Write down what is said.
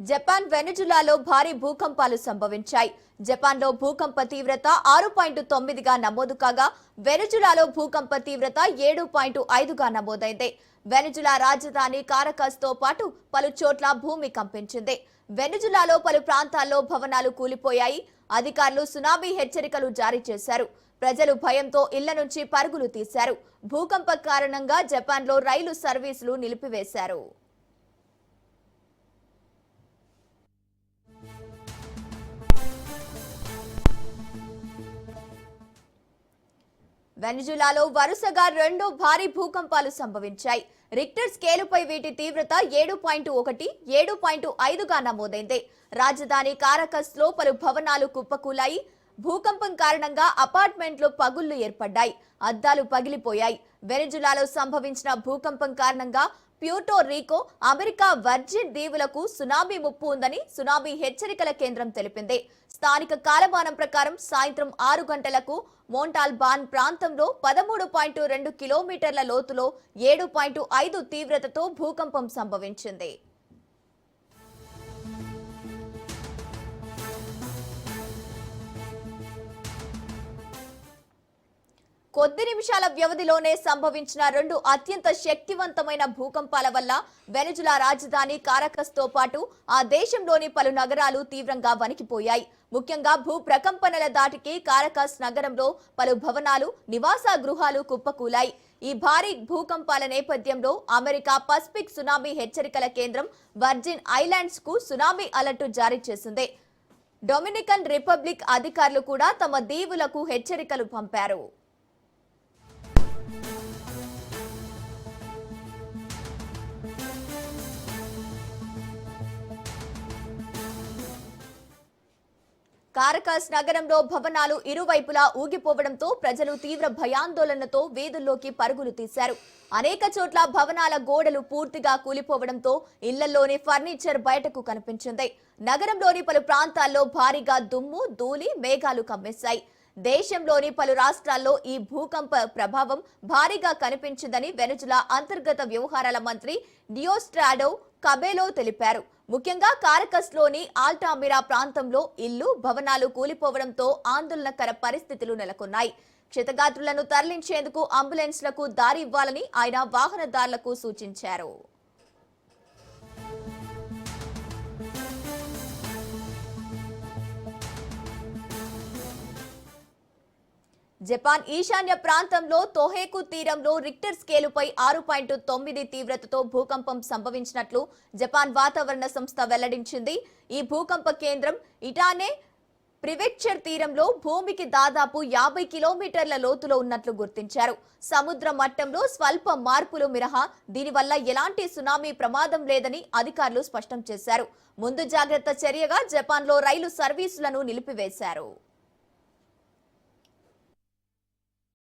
Japan వెనుజులాలో భారీ భూకంపాలు సంభవించాయి. జపాన్లో భూకంప తీవ్రత 6.9గా నమోదు కాగా వెనుజులాలో భూకంప తీవ్రత 7.5గా నమోదైంది. వెనుజులా రాజధాని కారకస్ తో పాటు పలు చోట్ల భూమి కంపించింది. వెనుజులాలో పలు ప్రాంతాల్లో భవనాలు కూలిపోయాయి. అధికారులు సునామీ హెచ్చరికలు జారీ చేశారు. ప్రజలు భయంతో ఇళ్ల నుంచి పరుగులు తీశారు. భూకంప కారణంగా జపాన్లో రైలు సర్వీసులు నిలిపివేశారు. వెనుజులాలో వరుసగా 2 భారీ భూకంపాలు సంభవించాయి. రిక్టర్ స్కేలుపై వీటి తీవ్రత 7.1, 7.5గా నమోదైంది. రాజధాని కారకస్ లో పలు భవనాలు కుప్పకూలాయి. భూకంపం కారణంగా అపార్ట్మెంట్లు పగుళ్లు ఏర్పడ్డాయి. అద్దాలు పగిలిపోయాయి. వెనుజులాలో సంభవించిన భూకంపం కారణంగా ప్యూర్టో రీకో, అమెరికా వర్జిన్ దీవులకు సునామీ ముప్పు ఉందని సునామీ హెచ్చరికల కేంద్రం తెలిపింది. స్థానిక కాలమానం ప్రకారం సాయంత్రం 6 గంటలకు మోంటాల్బాన్ ప్రాంతంలో 13.2 కిలోమీటర్ల లోతులో 7.5 తీవ్రతతో భూకంపం సంభవించింది. కొద్ది నిమిషాల వ్యవధిలోనే సంభవించిన 2 అత్యంత శక్తివంతమైన భూకంపాల వల్ల వెనుజులా రాజధాని కారకస్ తో పాటు ఆ దేశంలోని పలు నగరాలు తీవ్రంగా వణికిపోయాయి. ముఖ్యంగా భూ ప్రకంపనల దాటికి కారకస్ నగరంలో పలు భవనాలు, నివాస గృహాలు కుప్పకూలాయి. ఈ భారీ భూకంపాల నేపథ్యంలో అమెరికా పసిఫిక్ సునామీ హెచ్చరికల కేంద్రం వర్జిన్ ఐలాండ్స్ కు సునామీ అలర్ట్ జారీ చేసింది. డొమినికన్ రిపబ్లిక్ అధికారులు కూడా తమ దీవులకు హెచ్చరికలు పంపారు. కారకస్ నగరంలో భవనాలు ఇరువైపులా ఊగిపోవడంతో ప్రజలు తీవ్ర భయాందోళనతో వీధుల్లోకి పరుగులు తీశారు. అనేక చోట్ల భవనాల గోడలు పూర్తిగా కూలిపోవడంతో ఇళ్లలోని ఫర్నిచర్ బయటకు కనిపించింది. నగరంలోని పలు ప్రాంతాల్లో భారీగా దుమ్ము, ధూళి, మేఘాలు కమ్మేశాయి. దేశంలోని పలు రాష్ట్రాల్లో ఈ భూకంప ప్రభావం భారీగా కనిపించిందని వెనుజులా అంతర్గత వ్యవహారాల మంత్రి డియోస్ట్రాడో కబెలో తెలిపారు. ముఖ్యంగా కారకస్ లోని ఆల్టామిరా ప్రాంతంలో ఇళ్లు, భవనాలు కూలిపోవడంతో ఆందోళనకర పరిస్థితులు నెలకొన్నాయి. క్షతగాత్రులను తరలించేందుకు అంబులెన్స్లకు దారి ఇవ్వాలని ఆయన వాహనదారులకు సూచించారు. జపాన్ ఈశాన్య ప్రాంతంలో తోహేకు తీరంలో రిక్టర్ స్కేలుపై 6.9 తీవ్రతతో భూకంపం సంభవించినట్లు జపాన్ వాతావరణ సంస్థ వెల్లడించింది. ఈ భూకంప కేంద్రం ఇటానే ప్రిఫెక్చర్ తీరంలో భూమికి దాదాపు 50 కిలోమీటర్ల లోతులో ఉన్నట్లు గుర్తించారు. సముద్ర మట్టంలో స్వల్ప మార్పులు మినహా దీనివల్ల ఎలాంటి సునామీ ప్రమాదం లేదని అధికారులు స్పష్టం చేశారు. ముందు జాగ్రత్త చర్యగా జపాన్లో రైలు సర్వీసులను నిలిపివేశారు.